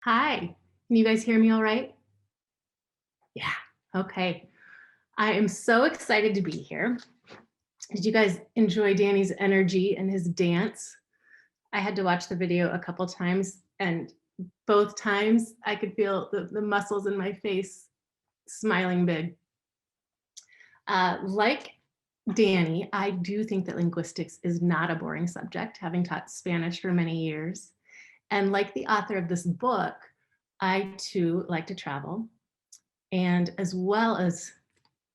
Hi, can you guys hear me all right? Yeah, okay. I am so excited to be here. Did you guys enjoy Danny's energy and his dance? I had to watch the video a couple times, and both times I could feel the muscles in my face smiling big. Like Danny, I do think that linguistics is not a boring subject, having taught Spanish for many years. And like the author of this book, I too like to travel. And as well as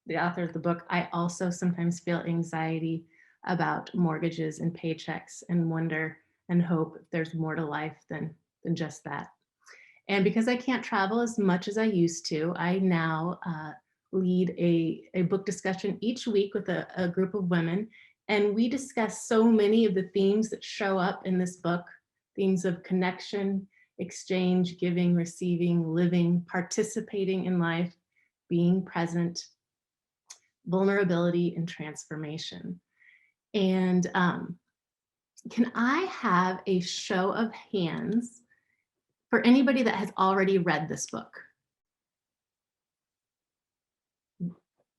the author of the book, I also sometimes feel anxiety about mortgages and paychecks and wonder and hope there's more to life than just that. And because I can't travel as much as I used to, I now lead a book discussion each week with a group of women. And we discuss so many of the themes that show up in this book, themes of connection, exchange, giving, receiving, living, participating in life, being present, vulnerability, and transformation. And can I have a show of hands for anybody that has already read this book?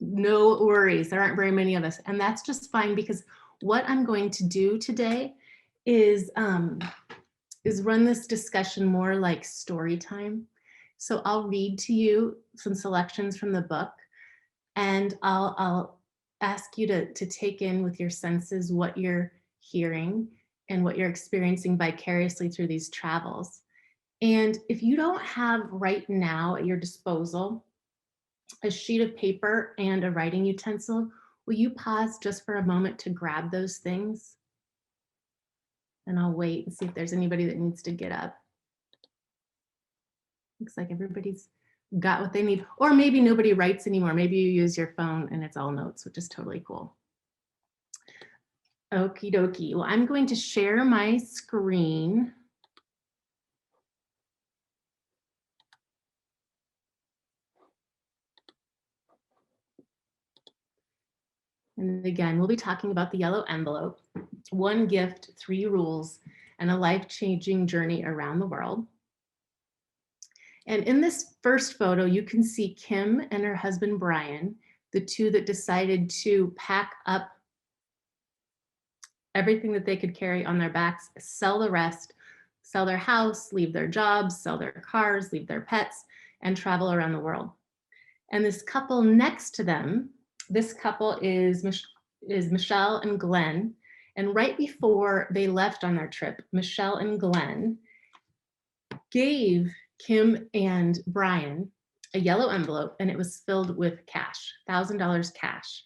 No worries, there aren't very many of us, and that's just fine because what I'm going to do today is run this discussion more like story time. So I'll read to you some selections from the book, and I'll ask you to take in with your senses what you're hearing and what you're experiencing vicariously through these travels. And if you don't have right now at your disposal a sheet of paper and a writing utensil, will you pause just for a moment to grab those things? And I'll wait and see if there's anybody that needs to get up. Looks like everybody's got what they need. Or maybe nobody writes anymore. Maybe you use your phone and it's all notes, which is totally cool. Okie dokie. Well, I'm going to share my screen. And again, we'll be talking about the yellow envelope, one gift, 3 rules, and a life-changing journey around the world. And in this first photo, you can see Kim and her husband, Brian, the two that decided to pack up everything that they could carry on their backs, sell the rest, sell their house, leave their jobs, sell their cars, leave their pets, and travel around the world. And this couple next to them, this couple is Michelle and Glenn. And right before they left on their trip, Michelle and Glenn gave Kim and Brian a yellow envelope, and it was filled with cash, $1,000 cash.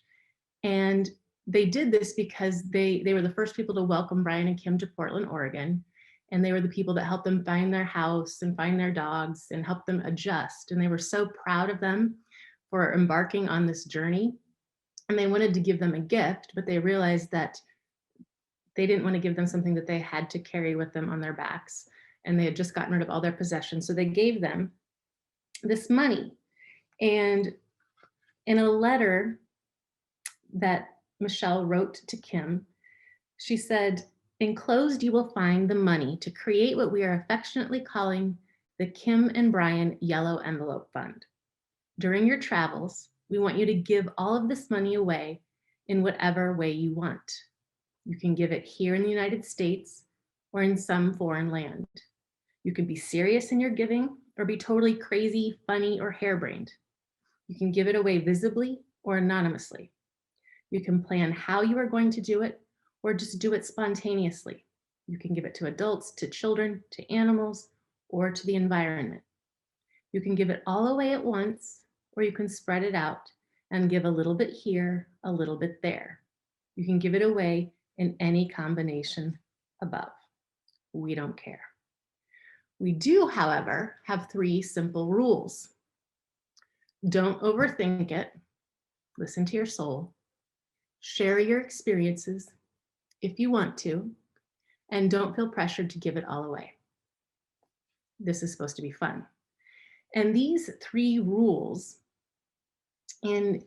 And they did this because they were the first people to welcome Brian and Kim to Portland, Oregon. And they were the people that helped them find their house and find their dogs and help them adjust. And they were so proud of them for embarking on this journey. And they wanted to give them a gift, but they realized that they didn't want to give them something that they had to carry with them on their backs. And they had just gotten rid of all their possessions. So they gave them this money. And in a letter that Michelle wrote to Kim, she said, "Enclosed you will find the money to create what we are affectionately calling the Kim and Brian Yellow Envelope Fund. During your travels, we want you to give all of this money away in whatever way you want. You can give it here in the United States or in some foreign land. You can be serious in your giving or be totally crazy, funny, or harebrained. You can give it away visibly or anonymously. You can plan how you are going to do it or just do it spontaneously. You can give it to adults, to children, to animals, or to the environment. You can give it all away at once, or you can spread it out and give a little bit here, a little bit there. You can give it away in any combination above. We don't care. We do, however, have 3 simple rules. Don't overthink it. Listen to your soul. Share your experiences if you want to, and don't feel pressured to give it all away. This is supposed to be fun. And these 3 rules, in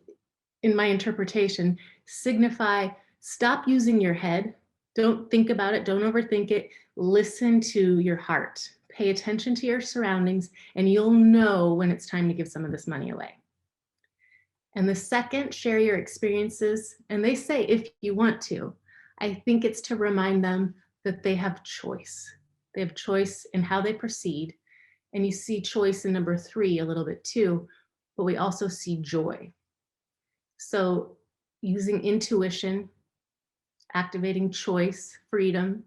my interpretation, signify stop using your head. Don't think about it. Don't overthink it. Listen to your heart. Pay attention to your surroundings, and you'll know when it's time to give some of this money away. And the second, share your experiences. And they say, if you want to, I think it's to remind them that they have choice. They have choice in how they proceed. And you see choice in number 3 a little bit too, but we also see joy. So using intuition, activating choice, freedom,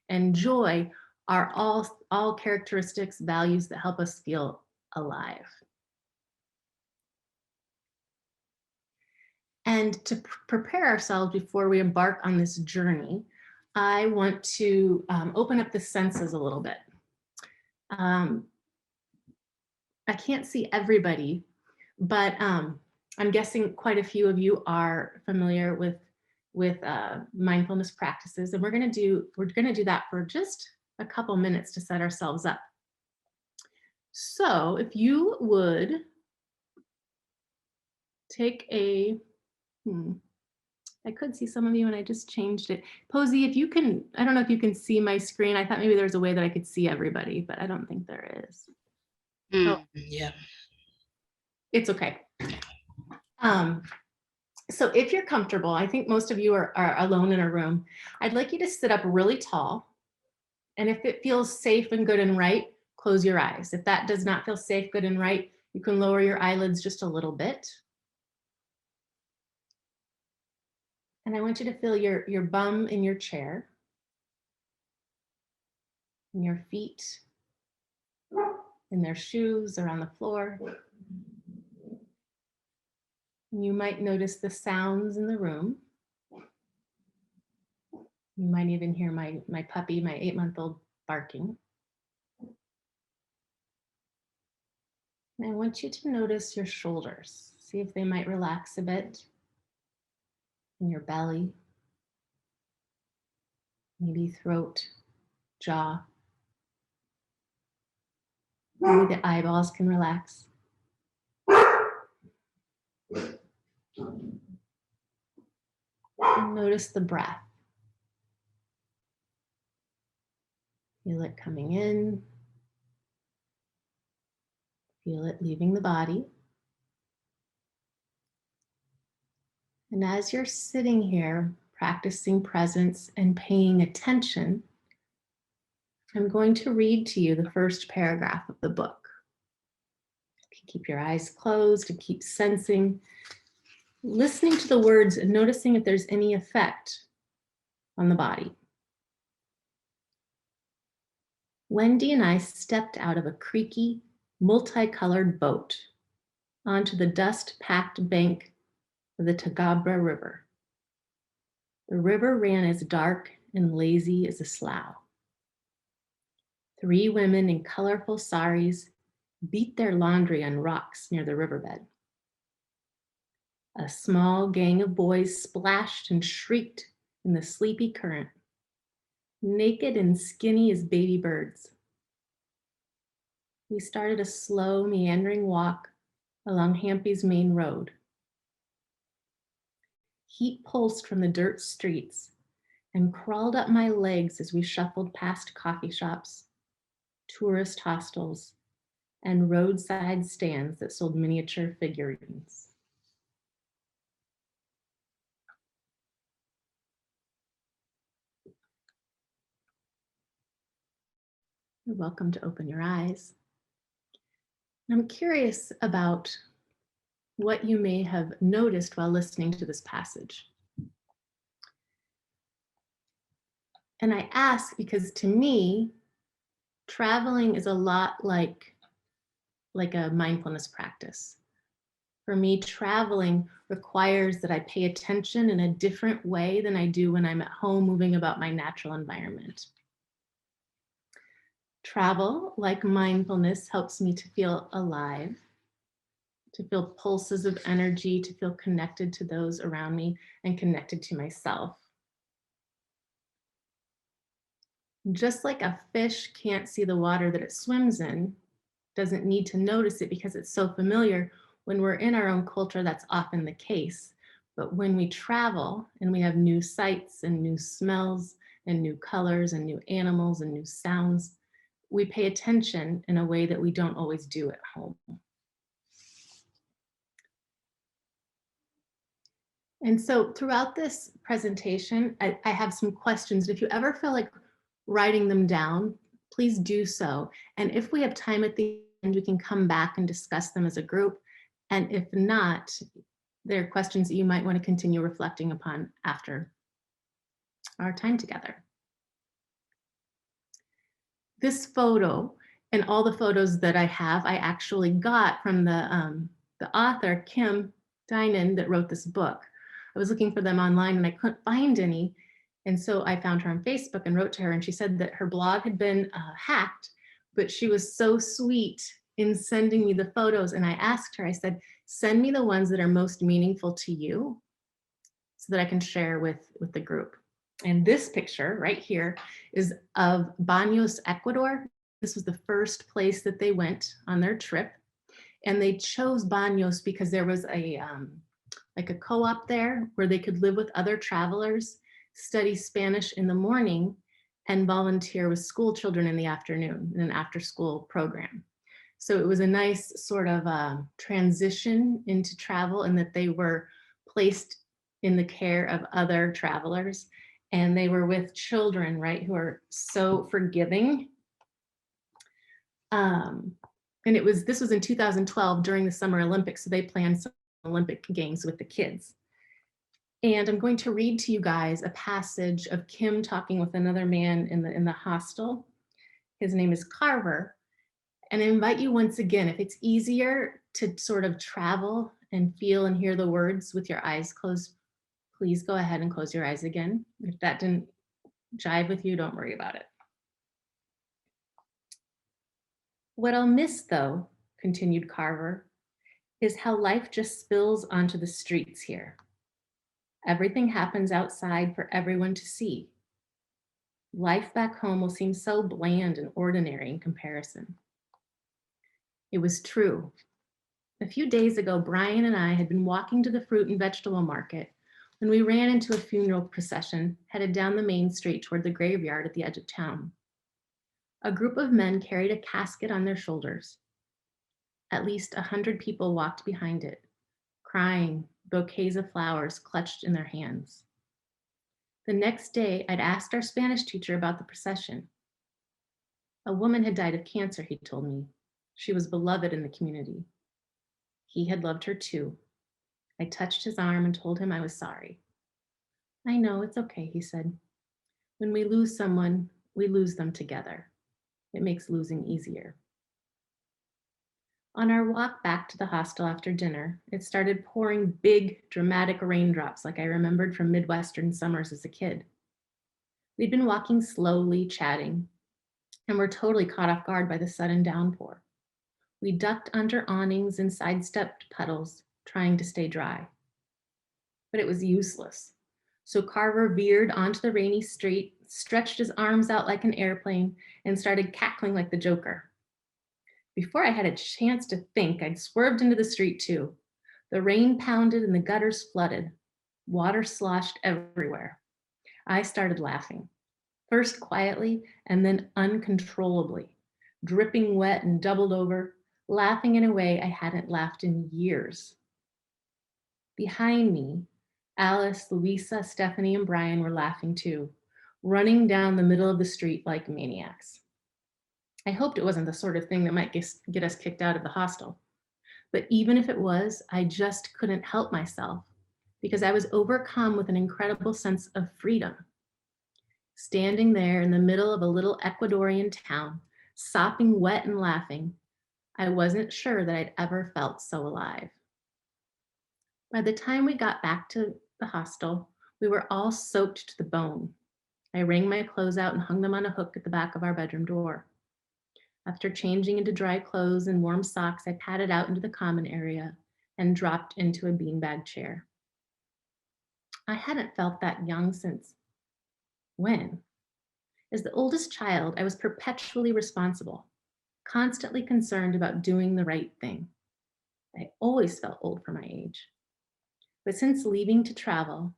and joy are all characteristics, values that help us feel alive. And to prepare ourselves before we embark on this journey, I want to open up the senses a little bit. I can't see everybody, but I'm guessing quite a few of you are familiar with mindfulness practices, and we're gonna do that for just a couple minutes to set ourselves up. So if you would take a I could see some of you and I just changed it. Posey, if you can, I don't know if you can see my screen. I thought maybe there was a way that I could see everybody, but I don't think there is. Yeah. It's okay. So if you're comfortable, I think most of you are alone in a room. I'd like you to sit up really tall. And if it feels safe and good and right, close your eyes. If that does not feel safe, good and right, you can lower your eyelids just a little bit. And I want you to feel your bum in your chair, and your feet in their shoes or on the floor. And you might notice the sounds in the room. You might even hear my puppy, my 8-month-old, barking. And I want you to notice your shoulders. See if they might relax a bit. In your belly, maybe throat, jaw. Maybe the eyeballs can relax. And notice the breath. Feel it coming in. Feel it leaving the body. And as you're sitting here, practicing presence and paying attention, I'm going to read to you the first paragraph of the book. You can keep your eyes closed and keep sensing, listening to the words and noticing if there's any effect on the body. Wendy and I stepped out of a creaky, multicolored boat onto the dust-packed bank of the Tagabra River. The river ran as dark and lazy as a slough. 3 women in colorful saris beat their laundry on rocks near the riverbed. A small gang of boys splashed and shrieked in the sleepy current, naked and skinny as baby birds. We started a slow, meandering walk along Hampy's main road. Heat pulsed from the dirt streets and crawled up my legs as we shuffled past coffee shops, tourist hostels, and roadside stands that sold miniature figurines. You're welcome to open your eyes. I'm curious about what you may have noticed while listening to this passage. And I ask because to me, traveling is a lot like a mindfulness practice. For me, traveling requires that I pay attention in a different way than I do when I'm at home moving about my natural environment. Travel, like mindfulness, helps me to feel alive, to feel pulses of energy, to feel connected to those around me and connected to myself. Just like a fish can't see the water that it swims in, doesn't need to notice it because it's so familiar, when we're in our own culture, that's often the case. But when we travel and we have new sights and new smells and new colors and new animals and new sounds, we pay attention in a way that we don't always do at home. And so throughout this presentation, I have some questions. If you ever feel like writing them down, please do so. And if we have time at the end, we can come back and discuss them as a group. And if not, there are questions that you might want to continue reflecting upon after our time together. This photo and all the photos that I have, I actually got from the author, Kim Dinan, that wrote this book. I was looking for them online and I couldn't find any. And so I found her on Facebook and wrote to her, and she said that her blog had been hacked, but she was so sweet in sending me the photos. And I asked her, I said, send me the ones that are most meaningful to you so that I can share with the group. And this picture right here is of Baños, Ecuador. This was the first place that they went on their trip. And they chose Baños because there was a like a co-op there where they could live with other travelers, study Spanish in the morning, and volunteer with school children in the afternoon in an after-school program. So it was a nice sort of transition into travel, and that they were placed in the care of other travelers. And they were with children, right, who are so forgiving. And this was in 2012 during the Summer Olympics. So they planned some Olympic Games with the kids. And I'm going to read to you guys a passage of Kim talking with another man in the hostel. His name is Carver. And I invite you once again, if it's easier to sort of travel and feel and hear the words with your eyes closed, please go ahead and close your eyes again. If that didn't jive with you, don't worry about it. What I'll miss, though, continued Carver, is how life just spills onto the streets here. Everything happens outside for everyone to see. Life back home will seem so bland and ordinary in comparison. It was true. A few days ago, Brian and I had been walking to the fruit and vegetable market when we ran into a funeral procession headed down the main street toward the graveyard at the edge of town. A group of men carried a casket on their shoulders. At least 100 people walked behind it, crying, bouquets of flowers clutched in their hands. The next day, I'd asked our Spanish teacher about the procession. A woman had died of cancer, he told me. She was beloved in the community. He had loved her too. I touched his arm and told him I was sorry. I know, it's okay, he said. When we lose someone, we lose them together. It makes losing easier. On our walk back to the hostel after dinner, it started pouring big, dramatic raindrops like I remembered from Midwestern summers as a kid. We'd been walking slowly, chatting, and were totally caught off guard by the sudden downpour. We ducked under awnings and sidestepped puddles, trying to stay dry. But it was useless. So Carver veered onto the rainy street, stretched his arms out like an airplane, and started cackling like the Joker. Before I had a chance to think, I'd swerved into the street too. The rain pounded and the gutters flooded. Water sloshed everywhere. I started laughing, first quietly and then uncontrollably, dripping wet and doubled over, laughing in a way I hadn't laughed in years. Behind me, Alice, Louisa, Stephanie, and Brian were laughing too, running down the middle of the street like maniacs. I hoped it wasn't the sort of thing that might get us kicked out of the hostel. But even if it was, I just couldn't help myself because I was overcome with an incredible sense of freedom. Standing there in the middle of a little Ecuadorian town, sopping wet and laughing, I wasn't sure that I'd ever felt so alive. By the time we got back to the hostel, we were all soaked to the bone. I wrung my clothes out and hung them on a hook at the back of our bedroom door. After changing into dry clothes and warm socks, I padded out into the common area and dropped into a beanbag chair. I hadn't felt that young since when? As the oldest child, I was perpetually responsible, constantly concerned about doing the right thing. I always felt old for my age. But since leaving to travel,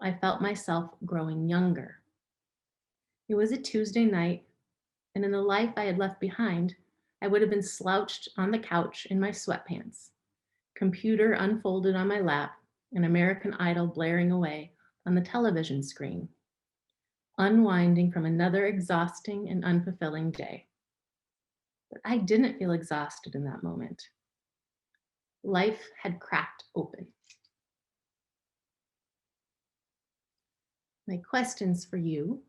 I felt myself growing younger. It was a Tuesday night. And in the life I had left behind, I would have been slouched on the couch in my sweatpants, computer unfolded on my lap, and American Idol blaring away on the television screen, unwinding from another exhausting and unfulfilling day. But I didn't feel exhausted in that moment. Life had cracked open. My questions for you,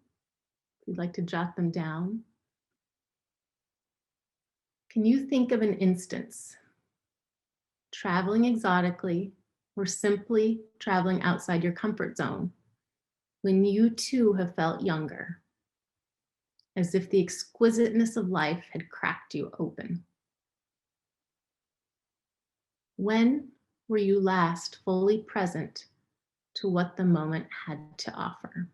if you'd like to jot them down. Can you think of an instance, traveling exotically or simply traveling outside your comfort zone, when you too have felt younger, as if the exquisiteness of life had cracked you open? When were you last fully present to what the moment had to offer?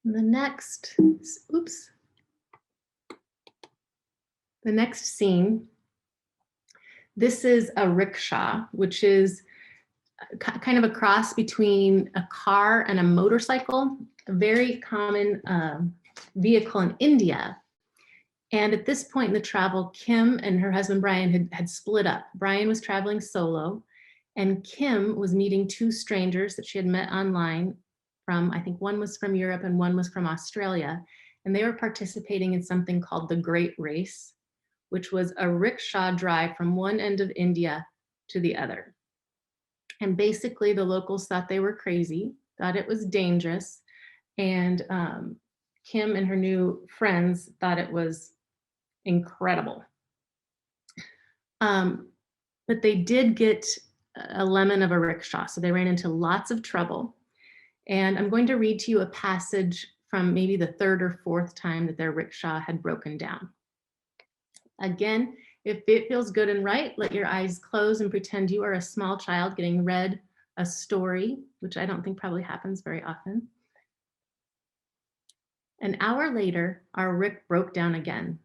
The next, the next scene, this is a rickshaw, which is kind of a cross between a car and a motorcycle, a very common vehicle in India. And at this point in the travel, Kim and her husband Brian had split up. Brian was traveling solo, and Kim was meeting two strangers that she had met online from, I think one was from Europe and one was from Australia. And they were participating in something called the Great Race, which was a rickshaw drive from one end of India to the other. And basically the locals thought they were crazy, thought it was dangerous. And Kim and her new friends thought it was incredible. But they did get a lemon of a rickshaw, so they ran into lots of trouble. And I'm going to read to you a passage from maybe the third or fourth time that their rickshaw had broken down. Again, if it feels good and right, let your eyes close and pretend you are a small child getting read a story, which I don't think probably happens very often. An hour later, our rick broke down again.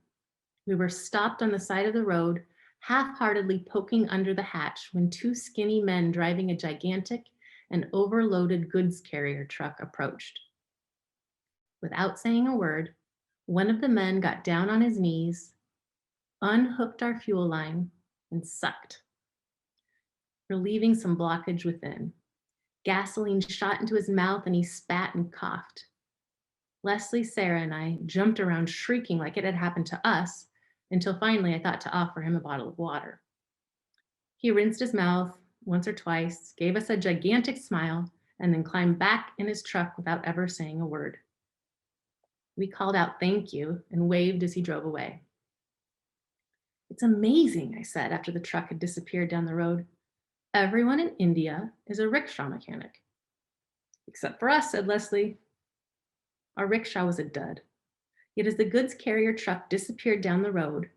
We were stopped on the side of the road, half-heartedly poking under the hatch when two skinny men driving a gigantic and overloaded goods carrier truck approached. Without saying a word, one of the men got down on his knees, unhooked our fuel line, and sucked, relieving some blockage within. Gasoline shot into his mouth and he spat and coughed. Leslie, Sarah, and I jumped around shrieking like it had happened to us, until finally I thought to offer him a bottle of water. He rinsed his mouth once or twice, gave us a gigantic smile, and then climbed back in his truck without ever saying a word. We called out thank you and waved as he drove away. It's amazing, I said after the truck had disappeared down the road. Everyone in India is a rickshaw mechanic. Except for us, said Leslie. Our rickshaw was a dud. Yet as the goods carrier truck disappeared down the road,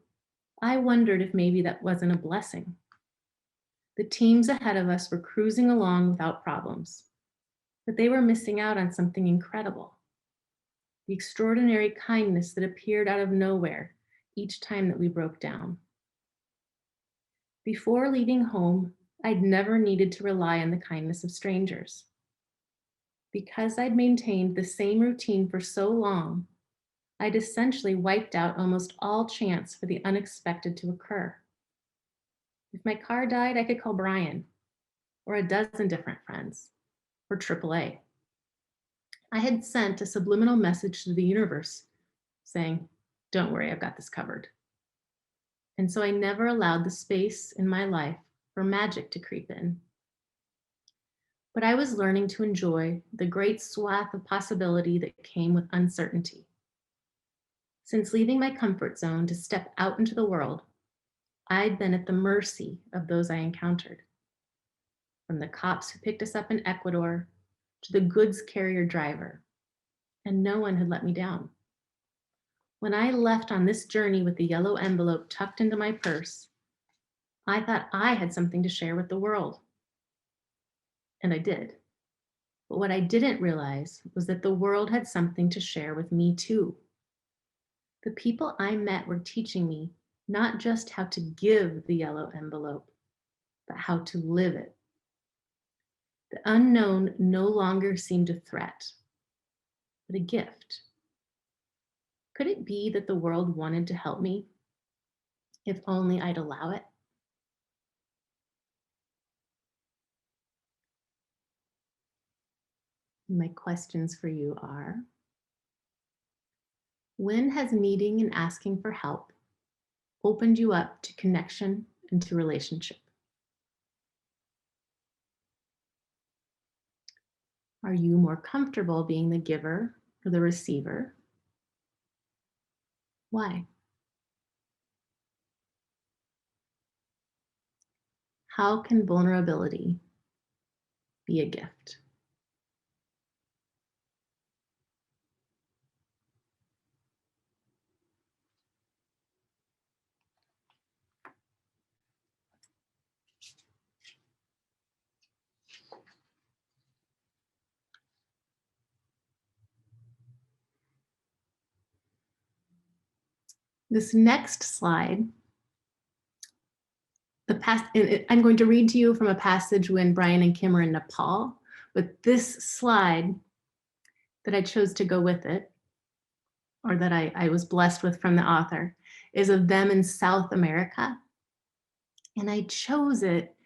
I wondered if maybe that wasn't a blessing. The teams ahead of us were cruising along without problems, but they were missing out on something incredible. The extraordinary kindness that appeared out of nowhere each time that we broke down. Before leaving home, I'd never needed to rely on the kindness of strangers. Because I'd maintained the same routine for so long, I'd essentially wiped out almost all chance for the unexpected to occur. If my car died, I could call Brian, or a dozen different friends, or AAA. I had sent a subliminal message to the universe saying, don't worry, I've got this covered. And so I never allowed the space in my life for magic to creep in. But I was learning to enjoy the great swath of possibility that came with uncertainty. Since leaving my comfort zone to step out into the world, I'd been at the mercy of those I encountered. from the cops who picked us up in Ecuador to the goods carrier driver, and no one had let me down. When I left on this journey with the yellow envelope tucked into my purse, I thought I had something to share with the world. And I did. But what I didn't realize was that the world had something to share with me too. The people I met were teaching me not just how to give the yellow envelope, but how to live it. The unknown no longer seemed a threat, but a gift. Could it be that the world wanted to help me, if only I'd allow it? My questions for you are, when has needing and asking for help opened you up to connection and to relationship? Are you more comfortable being the giver or the receiver? Why? How can vulnerability be a gift? This next slide, I'm going to read to you from a passage when Brian and Kim are in Nepal, but this slide that I chose to go with it, or that I was blessed with from the author, is of them in South America. And I chose it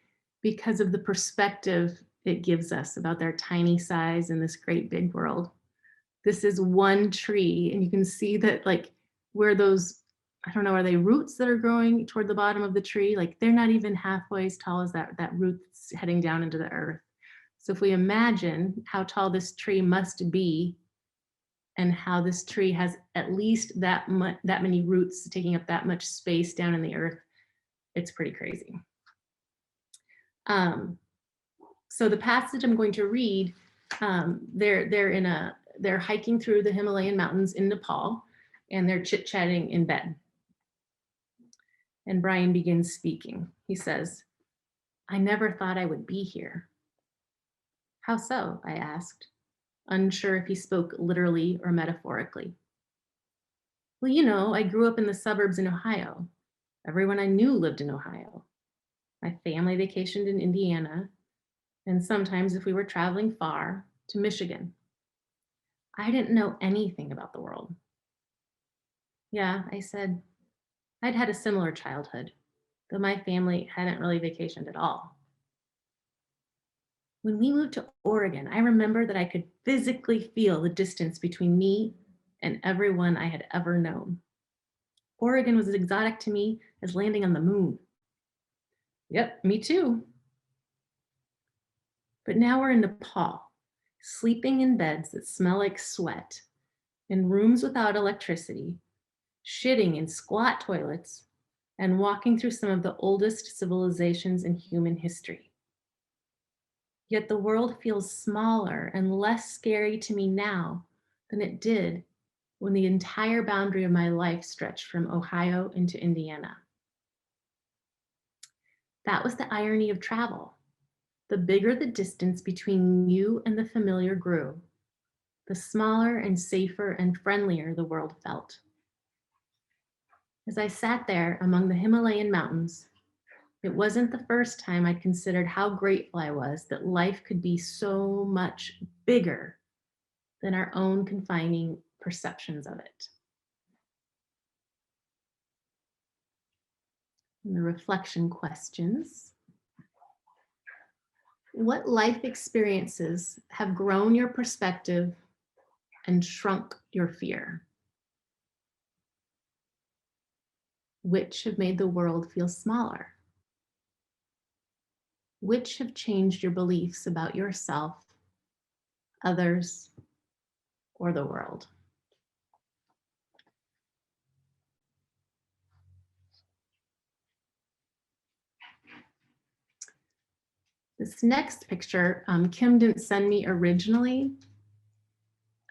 because of the perspective it gives us about their tiny size in this great big world. This is one tree, and you can see that, like, where those, I don't know, are they roots that are growing toward the bottom of the tree? Like, they're not even halfway as tall as that root that's heading down into the earth. So if we imagine how tall this tree must be, and how this tree has at least that many roots taking up that much space down in the earth, it's pretty crazy. So the passage I'm going to read, they're hiking through the Himalayan mountains in Nepal, and they're chit-chatting in bed. And Brian begins speaking. He says, "I never thought I would be here." "How so?" I asked, unsure if he spoke literally or metaphorically. "Well, you know, I grew up in the suburbs in Ohio. Everyone I knew lived in Ohio. My family vacationed in Indiana, and sometimes, if we were traveling far, to Michigan. I didn't know anything about the world." "Yeah," I said, "I'd had a similar childhood, though my family hadn't really vacationed at all. When we moved to Oregon, I remember that I could physically feel the distance between me and everyone I had ever known. Oregon was as exotic to me as landing on the moon." "Yep, me too." "But now we're in Nepal, sleeping in beds that smell like sweat, in rooms without electricity, shitting in squat toilets, and walking through some of the oldest civilizations in human history. Yet the world feels smaller and less scary to me now than it did when the entire boundary of my life stretched from Ohio into Indiana." That was the irony of travel. The bigger the distance between you and the familiar grew, the smaller and safer and friendlier the world felt. As I sat there among the Himalayan mountains, it wasn't the first time I'd considered how grateful I was that life could be so much bigger than our own confining perceptions of it. And the reflection questions. What life experiences have grown your perspective and shrunk your fear? Which have made the world feel smaller? Which have changed your beliefs about yourself, others, or the world? This next picture, Kim didn't send me originally,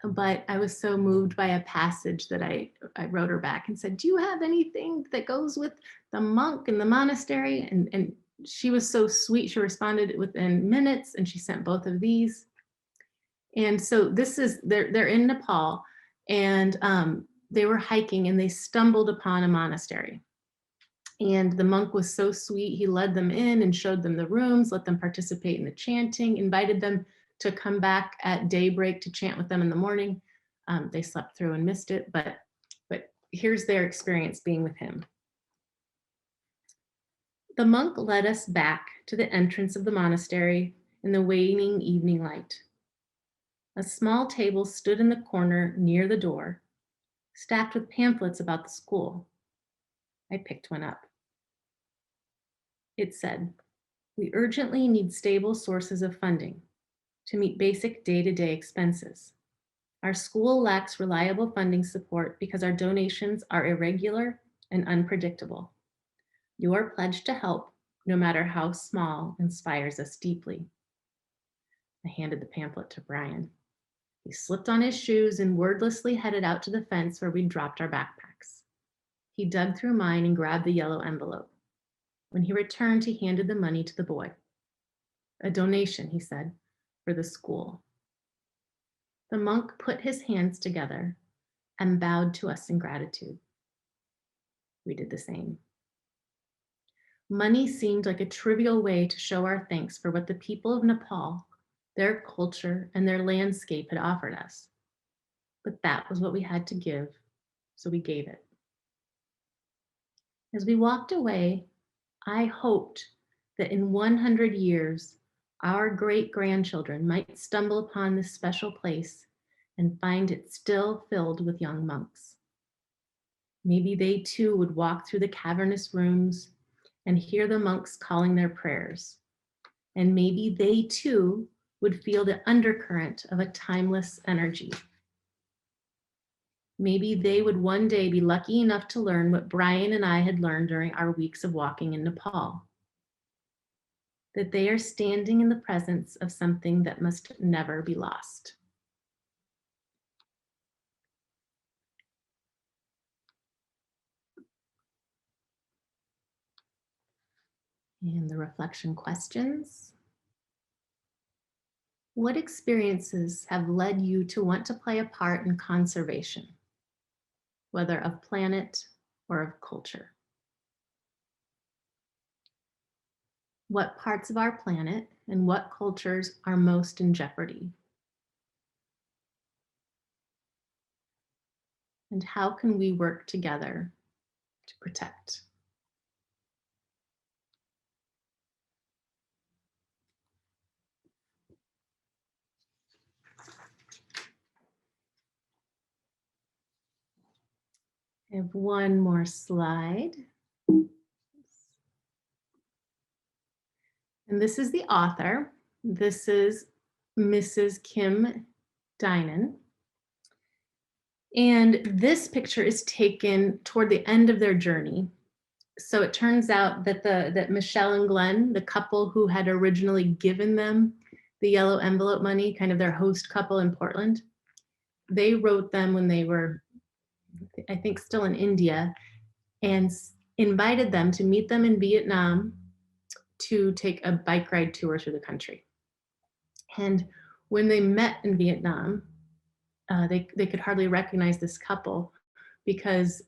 but I was so moved by a passage that I wrote her back and said, do you have anything that goes with the monk in the monastery? And she was so sweet. She responded within minutes and she sent both of these. And so this is, they're in Nepal and they were hiking and they stumbled upon a monastery. And the monk was so sweet. He led them in and showed them the rooms, let them participate in the chanting, invited them to come back at daybreak to chant with them in the morning. They slept through and missed it, but here's their experience being with him. The monk led us back to the entrance of the monastery in the waning evening light. A small table stood in the corner near the door, stacked with pamphlets about the school. I picked one up. It said, we urgently need stable sources of funding to meet basic day-to-day expenses. Our school lacks reliable funding support because our donations are irregular and unpredictable. Your pledge to help, no matter how small, inspires us deeply. I handed the pamphlet to Brian. He slipped on his shoes and wordlessly headed out to the fence where we'd dropped our backpacks. He dug through mine and grabbed the yellow envelope. When he returned, he handed the money to the boy. A donation, he said, for the school. The monk put his hands together and bowed to us in gratitude. We did the same. Money seemed like a trivial way to show our thanks for what the people of Nepal, their culture, and their landscape had offered us. But that was what we had to give, so we gave it. As we walked away, I hoped that in 100 years, our great-grandchildren might stumble upon this special place and find it still filled with young monks. Maybe they too would walk through the cavernous rooms and hear the monks calling their prayers. And maybe they too would feel the undercurrent of a timeless energy. Maybe they would one day be lucky enough to learn what Brian and I had learned during our weeks of walking in Nepal. That they are standing in the presence of something that must never be lost. And the reflection questions. What experiences have led you to want to play a part in conservation, whether of planet or of culture? What parts of our planet and what cultures are most in jeopardy? And how can we work together to protect? I have one more slide. And this is the author. This is Mrs. Kim Dinan. And this picture is taken toward the end of their journey. So it turns out that that Michelle and Glenn, the couple who had originally given them the yellow envelope money, kind of their host couple in Portland, they wrote them when they were, I think, still in India, and invited them to meet them in Vietnam to take a bike ride tour through the country. And when they met in Vietnam, they could hardly recognize this couple because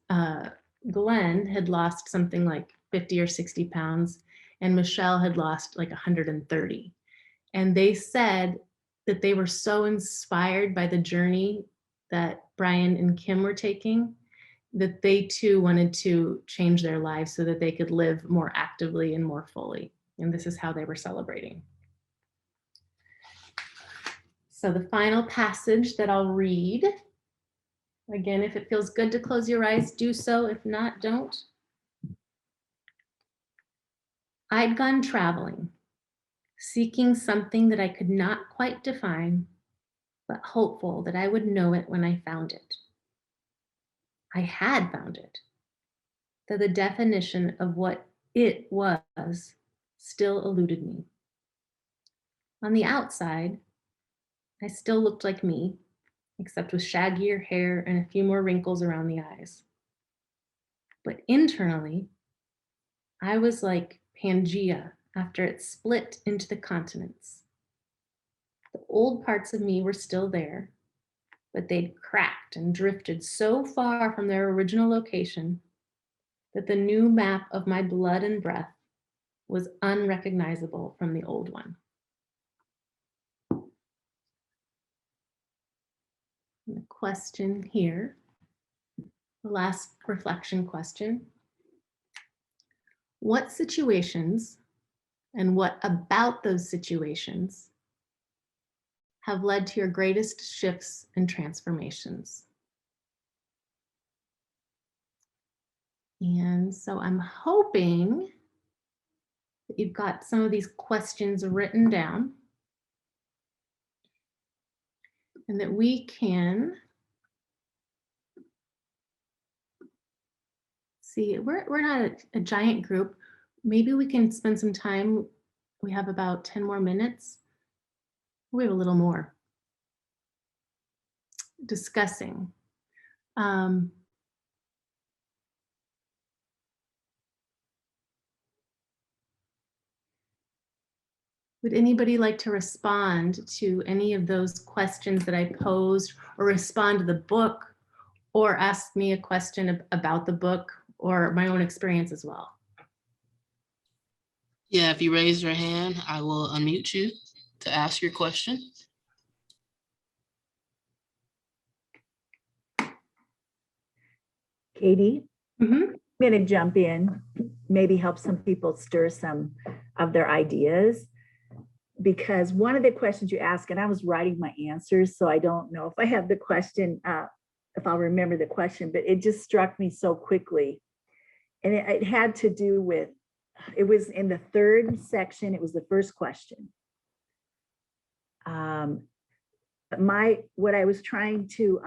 Glenn had lost something like 50 or 60 pounds and Michelle had lost like 130. And they said that they were so inspired by the journey that Brian and Kim were taking that they too wanted to change their lives so that they could live more actively and more fully. And this is how they were celebrating. So the final passage that I'll read, again, if it feels good to close your eyes, do so. If not, don't. I'd gone traveling, seeking something that I could not quite define, but hopeful that I would know it when I found it. I had found it, though the definition of what it was still eluded me. On the outside, I still looked like me, except with shaggier hair and a few more wrinkles around the eyes. But internally, I was like Pangea after it split into the continents. The old parts of me were still there, but they'd cracked and drifted so far from their original location that the new map of my blood and breath was unrecognizable from the old one. And the question here, the last reflection question: what situations and what about those situations have led to your greatest shifts and transformations? And so I'm hoping that you've got some of these questions written down and that we can see, we're not a giant group. Maybe we can spend some time. We have about 10 more minutes. We have a little more discussing. Would anybody like to respond to any of those questions that I posed, or respond to the book, or ask me a question about the book or my own experience as well? Yeah, if you raise your hand, I will unmute you to ask your question. Katie, Mm-hmm. I'm going to jump in, maybe help some people stir some of their ideas. Because one of the questions you asked, and I was writing my answers, so I don't know if I have the question, if I'll remember the question, but it just struck me so quickly. And it had to do with, it was in the third section, it was the first question. What I was trying to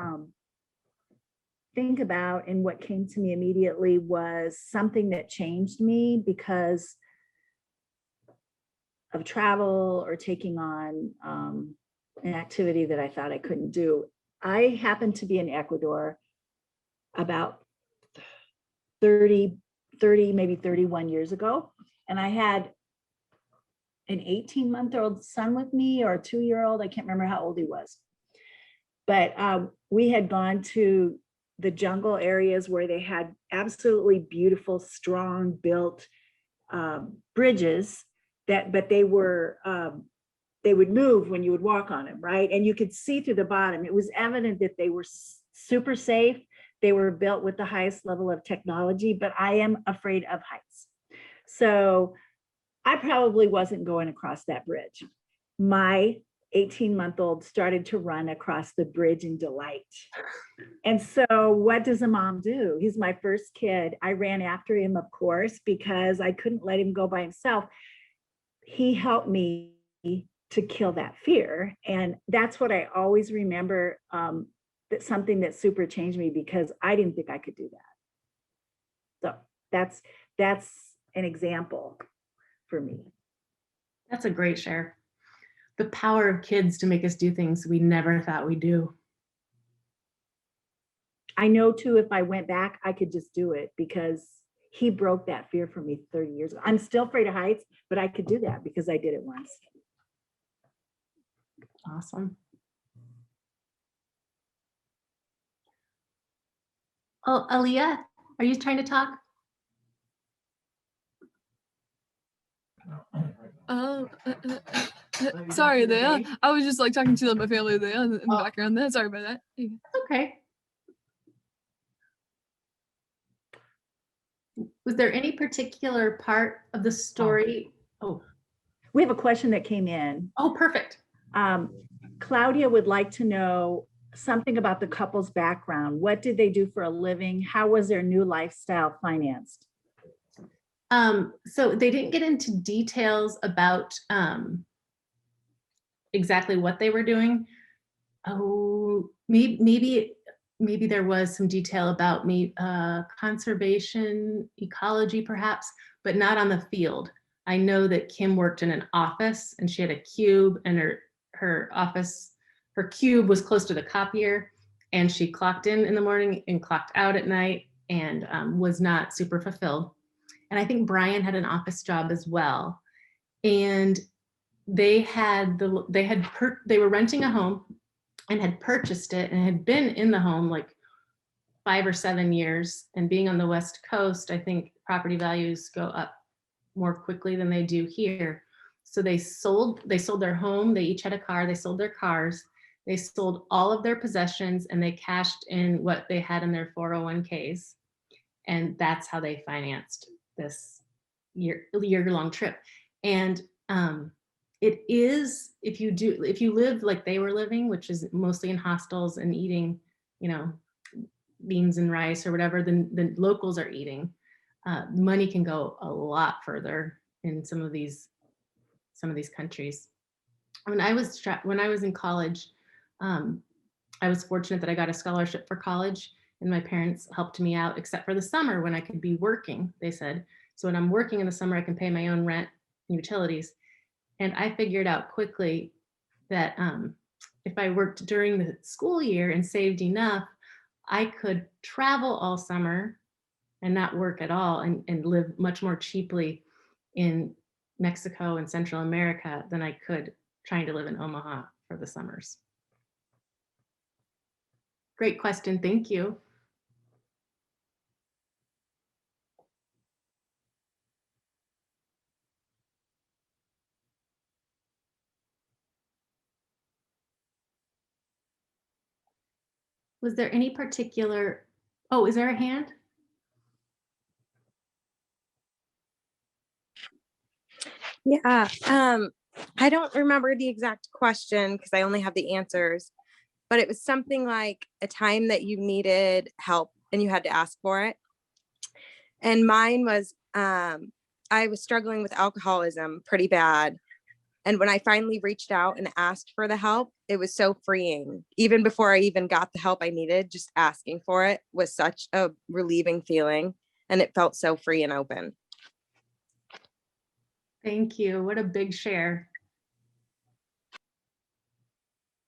think about, and what came to me immediately, was something that changed me because of travel or taking on an activity that I thought I couldn't do. I happened to be in Ecuador about 30, maybe 31 years ago. And I had an 18-month-old son with me, or a 2-year-old. I can't remember how old he was. But we had gone to the jungle areas where they had absolutely beautiful, strong built bridges but they were, they would move when you would walk on them, right? And you could see through the bottom. It was evident that they were super safe. They were built with the highest level of technology, but I am afraid of heights. So I probably wasn't going across that bridge. My 18-month-old started to run across the bridge in delight. And so what does a mom do? He's my first kid. I ran after him, of course, because I couldn't let him go by himself. He helped me to kill that fear. And that's what I always remember, that's something that super changed me, because I didn't think I could do that. So that's an example for me. That's a great share. The power of kids to make us do things we never thought we'd do. I know too, if I went back, I could just do it, because he broke that fear for me 30 years ago. I'm still afraid of heights, but I could do that because I did it once. Awesome. Oh, Aaliyah, are you trying to talk? Sorry there. I was just like talking to my family there in the background there. Sorry about that. Okay. Was there any particular part of the story? Oh, we have a question that came in. Oh, perfect. Claudia would like to know something about the couple's background. What did they do for a living? How was their new lifestyle financed? So they didn't get into details about exactly what they were doing. Oh, maybe there was some detail about conservation, ecology perhaps, but not on the field. I know that Kim worked in an office and she had a cube, and her office, her cube was close to the copier, and she clocked in the morning and clocked out at night, and was not super fulfilled. And I think Brian had an office job as well. And they were renting a home and had purchased it and had been in the home like 5 or 7 years. And being on the West Coast, I think property values go up more quickly than they do here. So they sold their home. They each had a car. They sold their cars. They sold all of their possessions, and they cashed in what they had in their 401ks. And that's how they financed this year-long trip. And it is, if you live like they were living, which is mostly in hostels and eating, beans and rice or whatever the locals are eating, money can go a lot further in some of these countries. When I was in college, I was fortunate that I got a scholarship for college, and my parents helped me out, except for the summer when I could be working, they said. So when I'm working in the summer, I can pay my own rent and utilities. And I figured out quickly that if I worked during the school year and saved enough, I could travel all summer and not work at all, and live much more cheaply in Mexico and Central America than I could trying to live in Omaha for the summers. Great question, thank you. Was there any particular, oh, is there a hand? Yeah, I don't remember the exact question because I only have the answers, but it was something like a time that you needed help and you had to ask for it. And mine was, I was struggling with alcoholism pretty bad. And when I finally reached out and asked for the help, it was so freeing. Even before I even got the help I needed, just asking for it was such a relieving feeling. And it felt so free and open. Thank you. What a big share.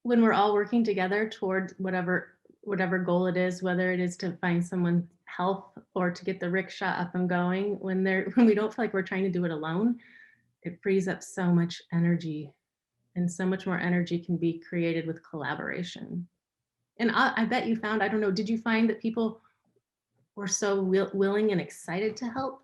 When we're all working together toward whatever goal it is, whether it is to find someone's health or to get the rickshaw up and going, when we don't feel like we're trying to do it alone, it frees up so much energy, and so much more energy can be created with collaboration. And I bet you found, I don't know, did you find that people were so willing and excited to help?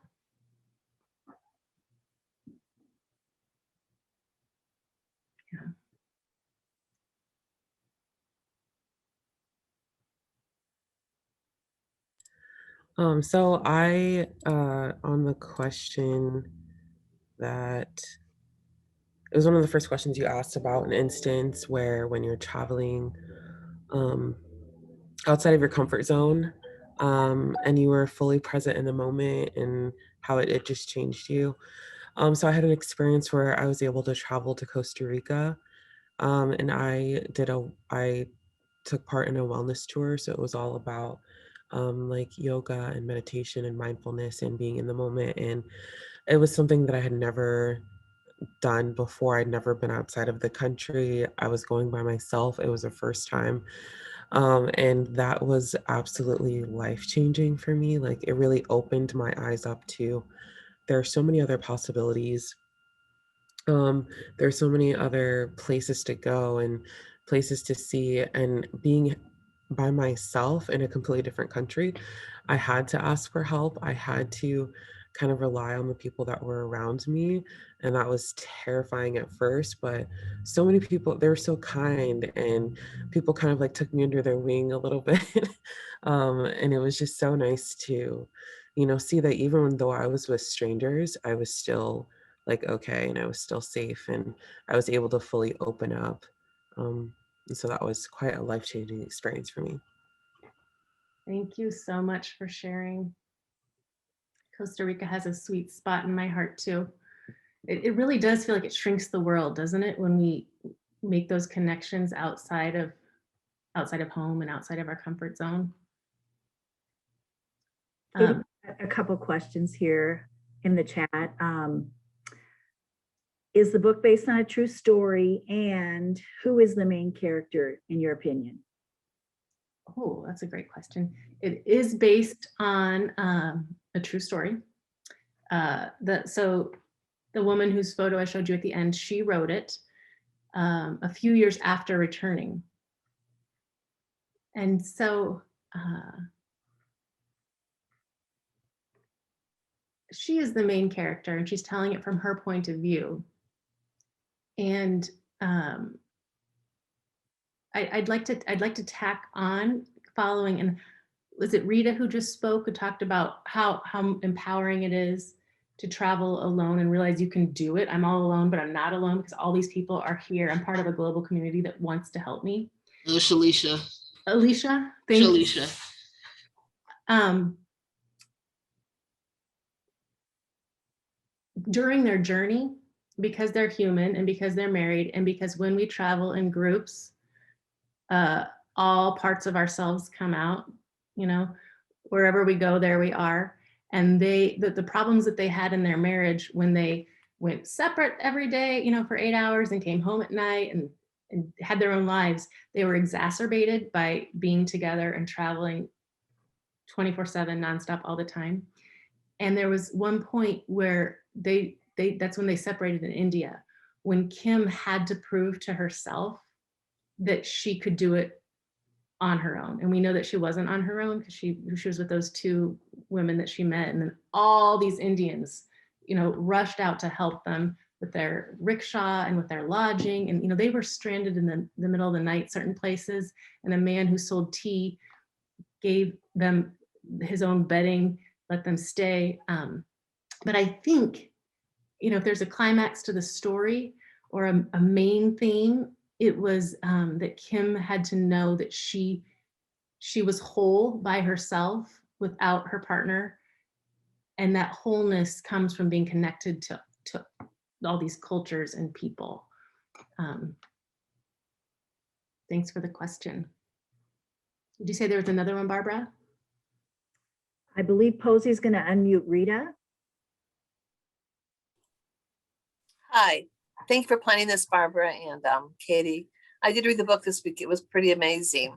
So I, on the question that, it was one of the first questions you asked about an instance where when you're traveling outside of your comfort zone, and you were fully present in the moment and how it just changed you. So I had an experience where I was able to travel to Costa Rica, and I took part in a wellness tour. So it was all about like yoga and meditation and mindfulness and being in the moment. And it was something that I had never done before. I'd never been outside of the country. I was going by myself. It was the first time. And that was absolutely life-changing for me. Like, it really opened my eyes up to, there are so many other possibilities. There's so many other places to go and places to see, and being by myself in a completely different country, I had to ask for help. I had to kind of rely on the people that were around me, and that was terrifying at first, but so many people, they were so kind, and people kind of like took me under their wing a little bit. And it was just so nice to, see that even though I was with strangers, I was still like okay, and I was still safe, and I was able to fully open up. And so that was quite a life-changing experience for me. Thank you so much for sharing. Costa Rica has a sweet spot in my heart too. It really does feel like it shrinks the world, doesn't it? When we make those connections outside of home and outside of our comfort zone. A couple questions here in the chat. is the book based on a true story? And who is the main character in your opinion? Oh, that's a great question. It is based on a true story. So the woman whose photo I showed you at the end, she wrote it a few years after returning. And so she is the main character, and she's telling it from her point of view. And I'd like to tack on following, and was it Rita who just spoke, who talked about how empowering it is to travel alone and realize you can do it. I'm all alone, but I'm not alone because all these people are here. I'm part of a global community that wants to help me. Shalisha. Alicia, thank you. Shalisha. During their journey, because they're human and because they're married and because when we travel in groups, all parts of ourselves come out, you know, wherever we go, there we are. And the problems that they had in their marriage when they went separate every day, you know, for 8 hours and came home at night and had their own lives, they were exacerbated by being together and traveling 24/7 nonstop all the time. And there was one point where that's when they separated in India, when Kim had to prove to herself that she could do it on her own. And we know that she wasn't on her own because she was with those two women that she met. And then all these Indians, you know, rushed out to help them with their rickshaw and with their lodging. And, you know, they were stranded in the middle of the night, certain places. And a man who sold tea gave them his own bedding, let them stay. But I think, you know, if there's a climax to the story or a main theme, it was that Kim had to know that she was whole by herself without her partner. And that wholeness comes from being connected to all these cultures and people. Thanks for the question. Did you say there was another one, Barbara? I believe Posey's going to unmute Rita. Hi, thank you for planning this, Barbara and Katie. I did read the book this week. It was pretty amazing.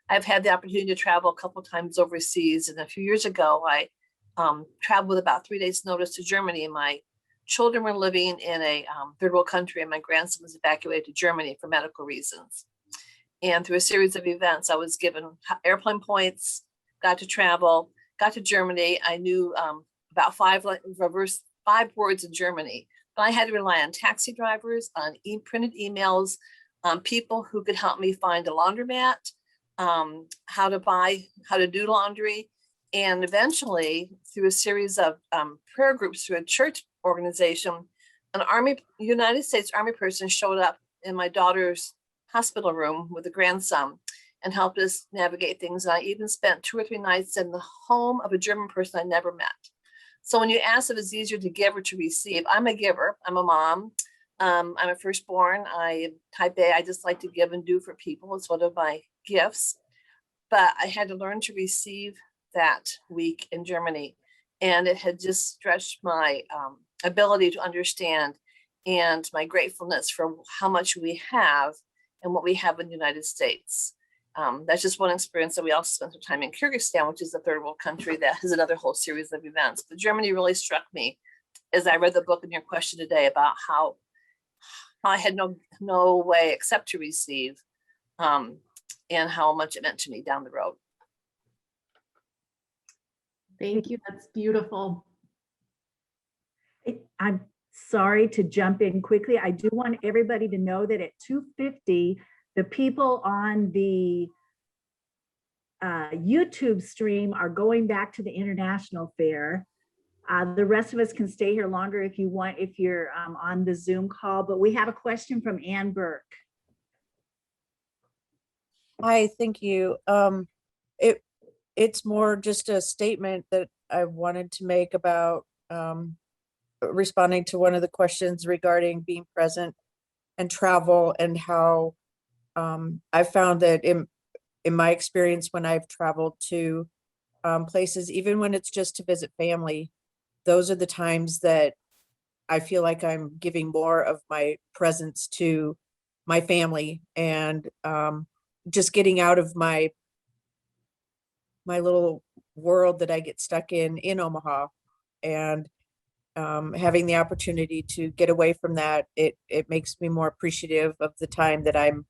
I've had the opportunity to travel a couple times overseas, and a few years ago, I traveled with about 3 days' notice to Germany, and my children were living in a third world country, and my grandson was evacuated to Germany for medical reasons. And through a series of events, I was given airplane points, got to travel, got to Germany. I knew about five words in Germany. But I had to rely on taxi drivers, on printed emails, on people who could help me find a laundromat, how to do laundry. And eventually, through a series of prayer groups through a church organization, an United States Army person showed up in my daughter's hospital room with a grandson and helped us navigate things. And I even spent 2 or 3 nights in the home of a German person I never met. So when you ask if it's easier to give or to receive, I'm a giver. I'm a mom. I'm a firstborn. I am type A. I just like to give and do for people. It's one of my gifts. But I had to learn to receive that week in Germany. And it had just stretched my ability to understand and my gratefulness for how much we have and what we have in the United States. That's just one experience. That we also spent some time in Kyrgyzstan, which is a third world country that has another whole series of events. But Germany really struck me as I read the book in your question today about how I had no way except to receive, and how much it meant to me down the road. Thank you. That's beautiful. I'm sorry to jump in quickly. I do want everybody to know that at 2:50, the people on the YouTube stream are going back to the International Fair. The rest of us can stay here longer if you want, if you're on the Zoom call, but we have a question from Ann Burke. Hi, thank you. It's more just a statement that I wanted to make about responding to one of the questions regarding being present and travel, and how I found that in my experience when I've traveled to places, even when it's just to visit family, those are the times that I feel like I'm giving more of my presence to my family and just getting out of my little world that I get stuck in Omaha, and having the opportunity to get away from that, it makes me more appreciative of the time that I'm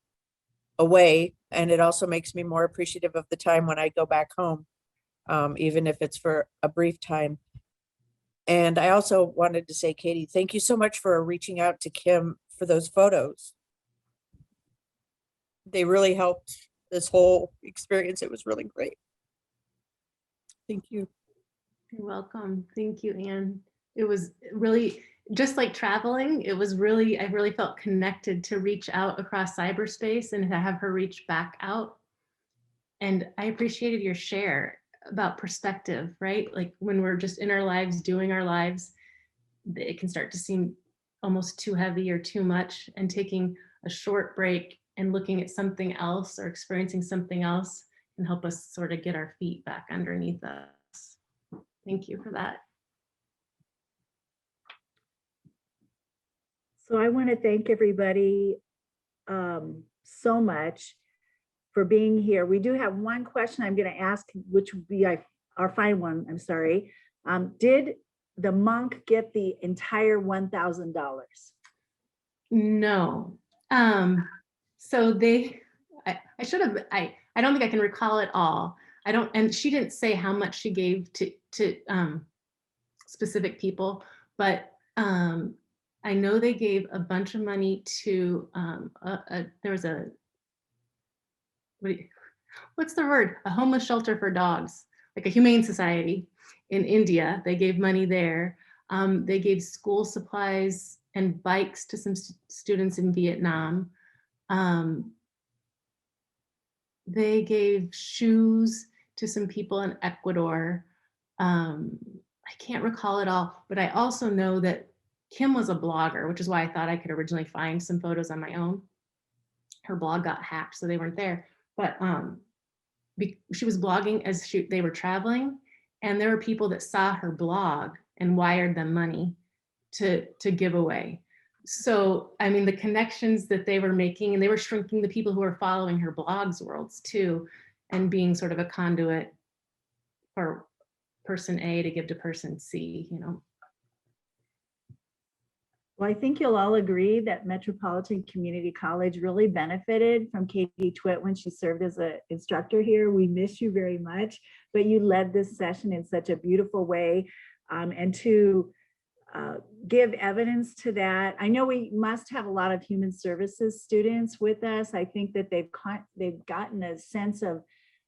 away, and it also makes me more appreciative of the time when I go back home, even if it's for a brief time. And I also wanted to say, Katie, thank you so much for reaching out to Kim for those photos. They really helped this whole experience. It was really great. Thank you. You're welcome. Thank you, Anne. It was really, just like traveling, it was really, I really felt connected to reach out across cyberspace and to have her reach back out. And I appreciated your share about perspective, right? Like when we're just in our lives, doing our lives, it can start to seem almost too heavy or too much, and taking a short break and looking at something else or experiencing something else can help us sort of get our feet back underneath us. Thank you for that. So I want to thank everybody so much for being here. We do have one question I'm going to ask, which would be our final one. I'm sorry. Did the monk get the entire $1,000? No. So I should have, I don't think I can recall it all. I don't, and she didn't say how much she gave to specific people, but I know they gave a bunch of money to, there was a, what's the word? A homeless shelter for dogs, like a humane society in India. They gave money there. They gave school supplies and bikes to some students in Vietnam. They gave shoes to some people in Ecuador. I can't recall it all, but I also know that Kim was a blogger, which is why I thought I could originally find some photos on my own. Her blog got hacked, so they weren't there. But she was blogging as they were traveling, and there were people that saw her blog and wired them money to give away. So, I mean, the connections that they were making, and they were shrinking the people who were following her blog's worlds too, and being sort of a conduit for person A to give to person C, you know. Well, I think you'll all agree that Metropolitan Community College really benefited from Katie Twit when she served as an instructor here. We miss you very much, but you led this session in such a beautiful way. And to give evidence to that, I know we must have a lot of human services students with us. I think that they've gotten a sense of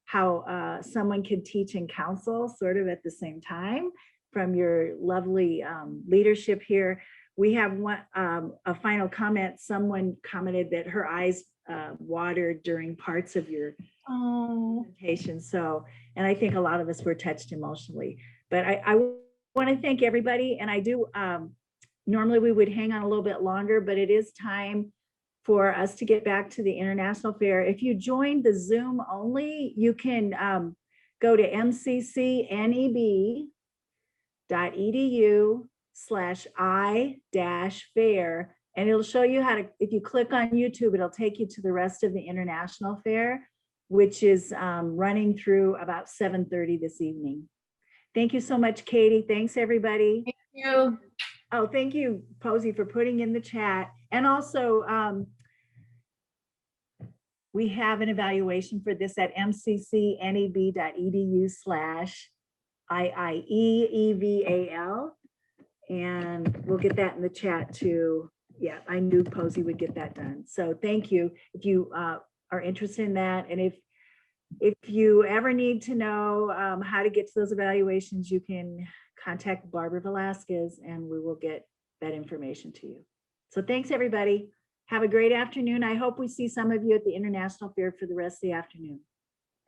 how someone can teach and counsel sort of at the same time from your lovely leadership here. We have one a final comment. Someone commented that her eyes watered during parts of your presentation. So, and I think a lot of us were touched emotionally. But I want to thank everybody. And I do, normally we would hang on a little bit longer, but it is time for us to get back to the International Fair. If you joined the Zoom only, you can go to mccneb.edu/I-fair, and it'll show you how to, if you click on YouTube, it'll take you to the rest of the International Fair, which is running through about 7:30 this evening. Thank you so much, Katie. Thanks, everybody. Thank you. Oh, thank you, Posey, for putting in the chat. And also, we have an evaluation for this at mccneb.edu/IIEEVAL. And we'll get that in the chat too. Yeah, I knew Posey would get that done. So thank you. If you are interested in that, and if you ever need to know how to get to those evaluations, you can contact Barbara Velasquez and we will get that information to you. So thanks, everybody. Have a great afternoon. I hope we see some of you at the International Fair for the rest of the afternoon.